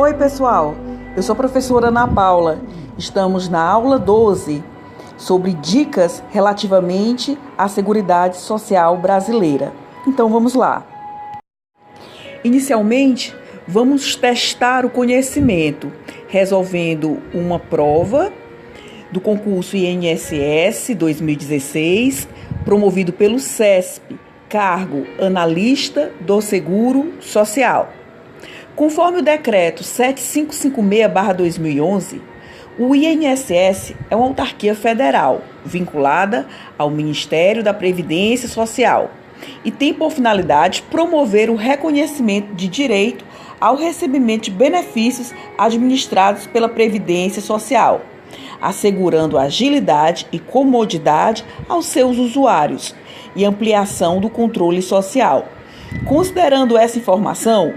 Oi, pessoal. Eu sou a professora Ana Paula. Estamos na aula 12 sobre dicas relativamente à Seguridade Social brasileira. Então, vamos lá. Inicialmente, vamos testar o conhecimento, resolvendo uma prova do concurso INSS 2016, promovido pelo CESP, cargo analista do Seguro Social. Conforme o decreto 7556/2011, o INSS é uma autarquia federal vinculada ao Ministério da Previdência Social e tem por finalidade promover o reconhecimento de direito ao recebimento de benefícios administrados pela Previdência Social, assegurando agilidade e comodidade aos seus usuários e ampliação do controle social. Considerando essa informação,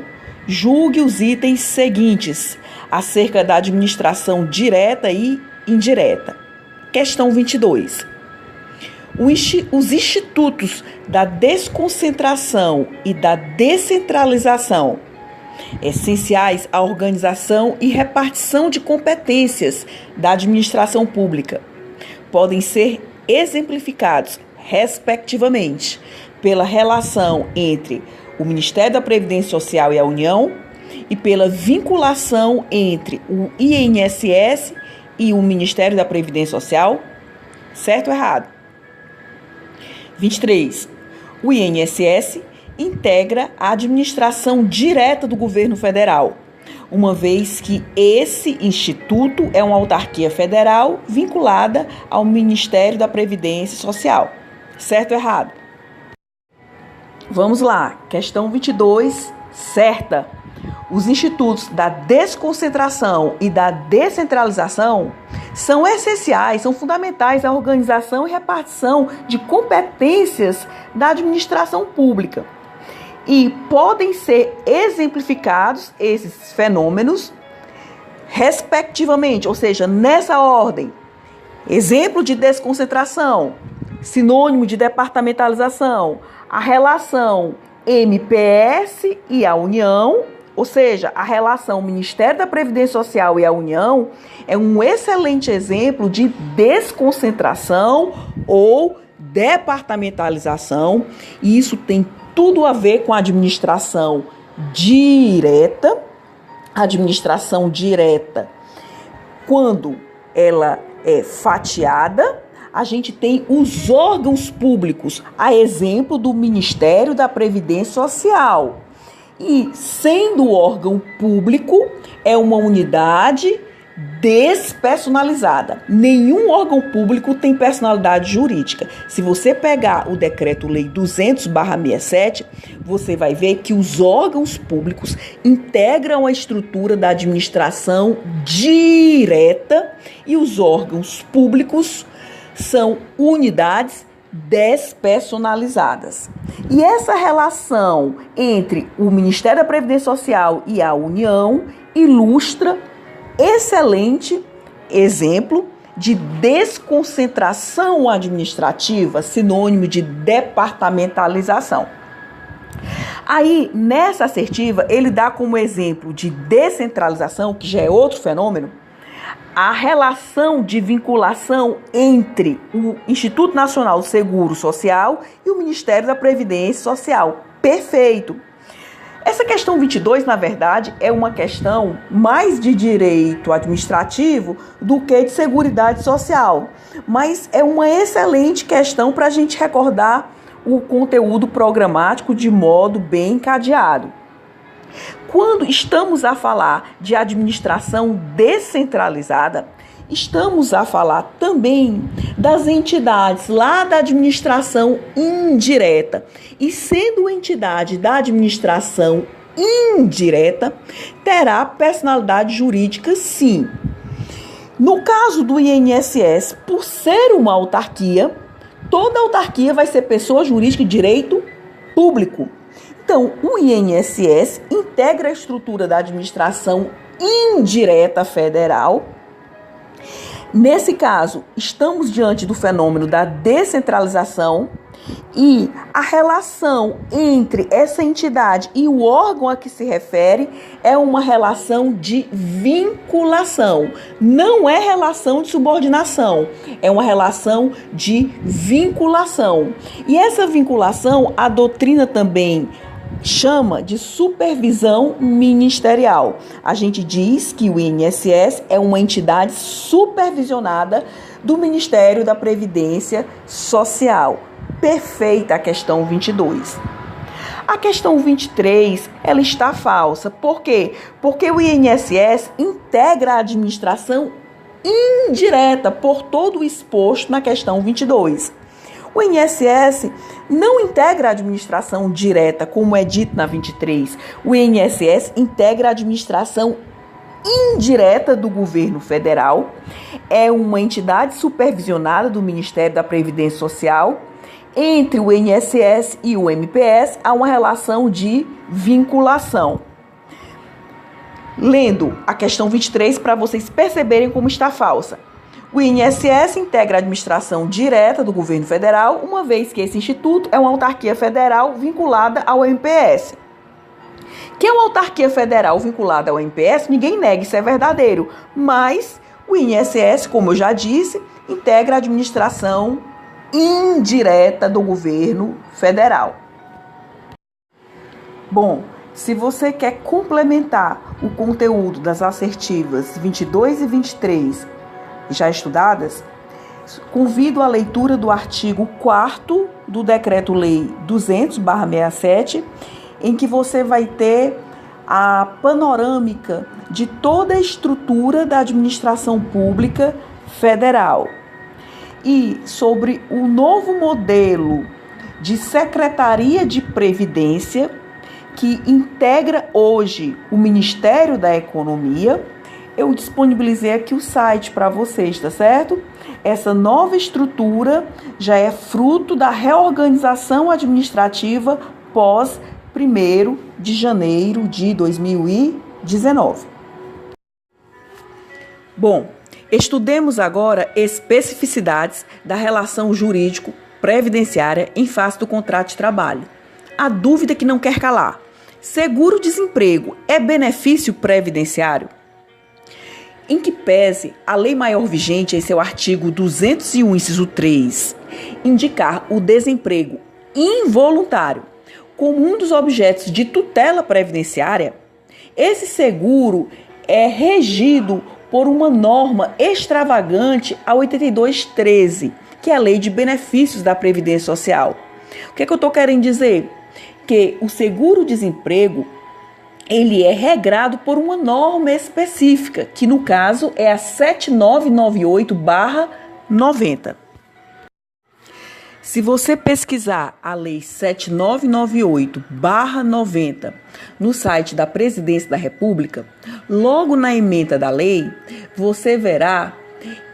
julgue os itens seguintes acerca da administração direta e indireta. Questão 22. Os institutos da desconcentração e da descentralização, essenciais à organização e repartição de competências da administração pública, podem ser exemplificados, respectivamente, pela relação entre o Ministério da Previdência Social e a União e pela vinculação entre o INSS e o Ministério da Previdência Social, certo ou errado? 23. O INSS integra a administração direta do governo federal, uma vez que esse instituto é uma autarquia federal vinculada ao Ministério da Previdência Social, certo ou errado? Vamos lá, questão 22, certa. Os institutos da desconcentração e da descentralização são essenciais, são fundamentais à organização e repartição de competências da administração pública e podem ser exemplificados esses fenômenos respectivamente, ou seja, nessa ordem. Exemplo de desconcentração, sinônimo de departamentalização, a relação MPS e a União, ou seja, a relação Ministério da Previdência Social e a União é um excelente exemplo de desconcentração ou departamentalização, e isso tem tudo a ver com a administração direta. A administração direta, quando ela é fatiada, a gente tem os órgãos públicos, a exemplo do Ministério da Previdência Social. E, sendo órgão público, é uma unidade despersonalizada. Nenhum órgão público tem personalidade jurídica. Se você pegar o Decreto-Lei 200/67, você vai ver que os órgãos públicos integram a estrutura da administração direta e os órgãos públicos são unidades despersonalizadas. E essa relação entre o Ministério da Previdência Social e a União ilustra excelente exemplo de desconcentração administrativa, sinônimo de departamentalização. Aí, nessa assertiva, ele dá como exemplo de descentralização, que já é outro fenômeno, a relação de vinculação entre o Instituto Nacional do Seguro Social e o Ministério da Previdência Social. Perfeito! Essa questão 22, na verdade, é uma questão mais de direito administrativo do que de seguridade social. Mas é uma excelente questão para a gente recordar o conteúdo programático de modo bem encadeado. Quando estamos a falar de administração descentralizada, estamos a falar também das entidades lá da administração indireta. E sendo entidade da administração indireta, terá personalidade jurídica, sim. No caso do INSS, por ser uma autarquia, toda autarquia vai ser pessoa jurídica de direito público. Então, o INSS integra a estrutura da administração indireta federal, Nesse caso, estamos diante do fenômeno da descentralização e a relação entre essa entidade e o órgão a que se refere é uma relação de vinculação. Não é relação de subordinação, é uma relação de vinculação. E essa vinculação, a doutrina também chama de supervisão ministerial. A gente diz que o INSS é uma entidade supervisionada do Ministério da Previdência Social. Perfeita a questão 22. A questão 23, ela está falsa. Por quê? Porque o INSS integra a administração indireta por todo o exposto na questão 22. O INSS não integra a administração direta, como é dito na 23. O INSS integra a administração indireta do governo federal, é uma entidade supervisionada do Ministério da Previdência Social. Entre o INSS e o MPS há uma relação de vinculação. Lendo a questão 23 para vocês perceberem como está falsa. O INSS integra a administração direta do governo federal, uma vez que esse instituto é uma autarquia federal vinculada ao MPS. Que é uma autarquia federal vinculada ao MPS, ninguém nega, isso é verdadeiro. Mas o INSS, como eu já disse, integra a administração indireta do governo federal. Bom, se você quer complementar o conteúdo das assertivas 22 e 23 já estudadas, convido a leitura do artigo 4º do Decreto-Lei 200/67, em que você vai ter a panorâmica de toda a estrutura da administração pública federal e sobre o novo modelo de Secretaria de Previdência que integra hoje o Ministério da Economia. Eu disponibilizei aqui o site para vocês, tá certo? Essa nova estrutura já é fruto da reorganização administrativa pós 1º de janeiro de 2019. Bom, estudemos agora especificidades da relação jurídico-previdenciária em face do contrato de trabalho. A dúvida que não quer calar: seguro-desemprego é benefício previdenciário? Em que pese a lei maior vigente em seu artigo 201, inciso 3, indicar o desemprego involuntário como um dos objetos de tutela previdenciária, esse seguro é regido por uma norma extravagante, a 8213, que é a Lei de Benefícios da Previdência Social. O que é que eu estou querendo dizer? Que o seguro-desemprego ele é regrado por uma norma específica, que no caso é a 7998/90. Se você pesquisar a Lei 7998/90 no site da Presidência da República, logo na ementa da lei, você verá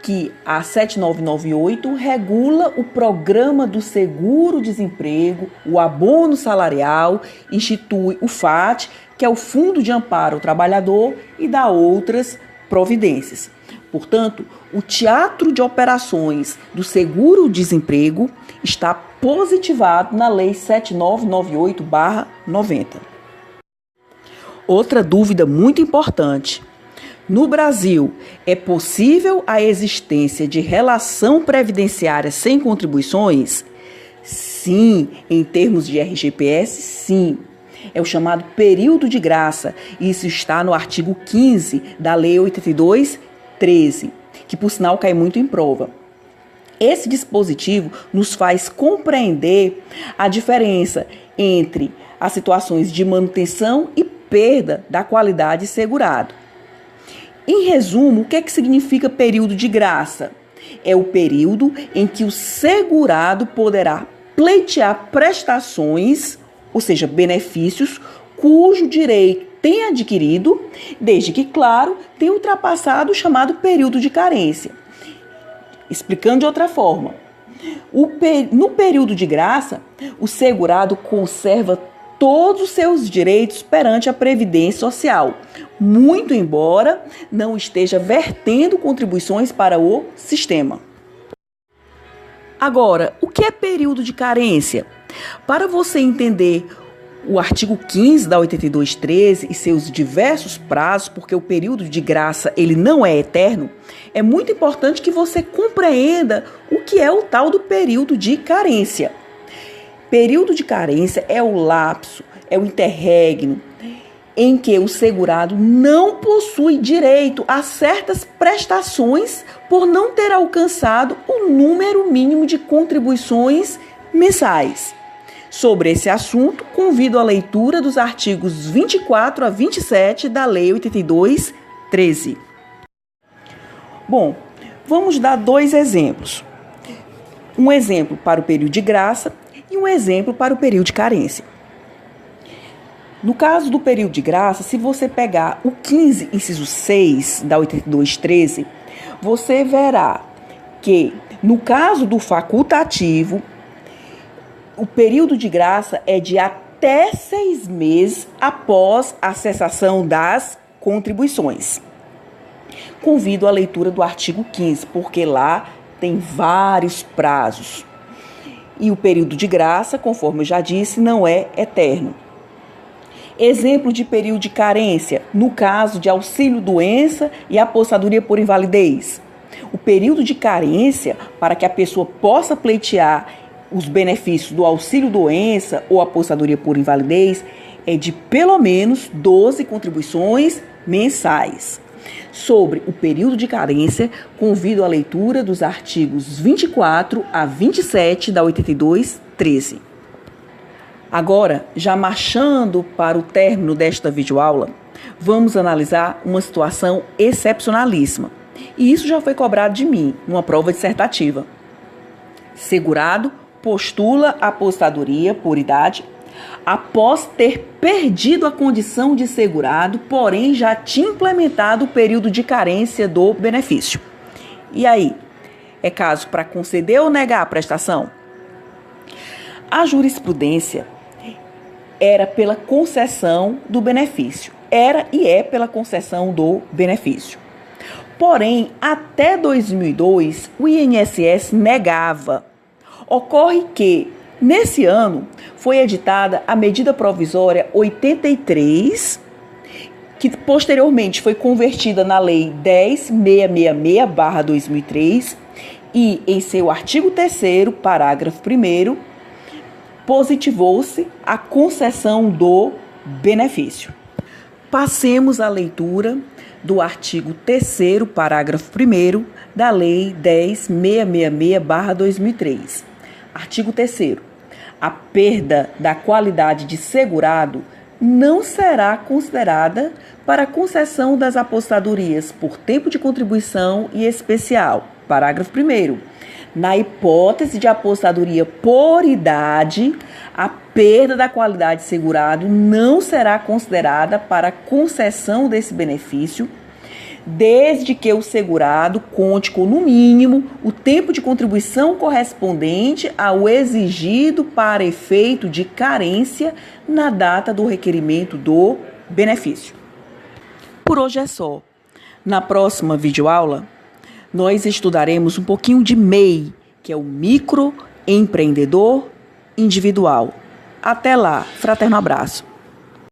que a 7998 regula o programa do seguro-desemprego, o abono salarial, institui o FAT, que é o Fundo de Amparo ao Trabalhador, e dá outras providências. Portanto, o teatro de operações do seguro-desemprego está positivado na Lei 7998/90. Outra dúvida muito importante: no Brasil, é possível a existência de relação previdenciária sem contribuições? Sim, em termos de RGPS, sim. É o chamado período de graça. Isso está no artigo 15 da Lei 8213, que por sinal cai muito em prova. Esse dispositivo nos faz compreender a diferença entre as situações de manutenção e perda da qualidade segurado. Em resumo, o que é que significa período de graça? É o período em que o segurado poderá pleitear prestações, ou seja, benefícios, cujo direito tem adquirido, desde que, claro, tenha ultrapassado o chamado período de carência. Explicando de outra forma, no período de graça, o segurado conserva todos os seus direitos perante a Previdência Social, muito embora não esteja vertendo contribuições para o sistema. Agora, o que é período de carência? Para você entender o artigo 15 da 8213 e seus diversos prazos, porque o período de graça ele não é eterno, é muito importante que você compreenda o que é o tal do período de carência. Período de carência é o lapso, é o interregno em que o segurado não possui direito a certas prestações por não ter alcançado o número mínimo de contribuições mensais. Sobre esse assunto, convido a leitura dos artigos 24 a 27 da Lei 8213. Bom, vamos dar 2 exemplos. Um exemplo para o período de graça e um exemplo para o período de carência. No caso do período de graça, se você pegar o 15, inciso 6 da 8213, você verá que, no caso do facultativo, o período de graça é de até 6 meses após a cessação das contribuições. Convido a leitura do artigo 15, porque lá tem vários prazos. E o período de graça, conforme eu já disse, não é eterno. Exemplo de período de carência, no caso de auxílio-doença e aposentadoria por invalidez. O período de carência, para que a pessoa possa pleitear os benefícios do auxílio-doença ou aposentadoria por invalidez, é de pelo menos 12 contribuições mensais. Sobre o período de carência, convido a leitura dos artigos 24 a 27 da 8213. Agora, já marchando para o término desta videoaula, vamos analisar uma situação excepcionalíssima. E isso já foi cobrado de mim, numa prova dissertativa. Segurado postula a aposentadoria por idade após ter perdido a condição de segurado, porém já tinha implementado o período de carência do benefício. E aí, é caso para conceder ou negar a prestação? A jurisprudência era pela concessão do benefício. Era e é pela concessão do benefício. Porém, até 2002, o INSS negava. Ocorre que, nesse ano, foi editada a medida provisória 83, que posteriormente foi convertida na Lei 10.666/2003 e, em seu artigo 3º, parágrafo 1º, positivou-se a concessão do benefício. Passemos à leitura do artigo 3º, parágrafo 1º, da Lei 10.666/2003. Artigo 3º. A perda da qualidade de segurado não será considerada para concessão das aposentadorias por tempo de contribuição e especial. Parágrafo 1º. Na hipótese de aposentadoria por idade, a perda da qualidade de segurado não será considerada para concessão desse benefício, desde que o segurado conte com, no mínimo, o tempo de contribuição correspondente ao exigido para efeito de carência na data do requerimento do benefício. Por hoje é só. Na próxima videoaula, nós estudaremos um pouquinho de MEI, que é o microempreendedor individual. Até lá, fraterno abraço.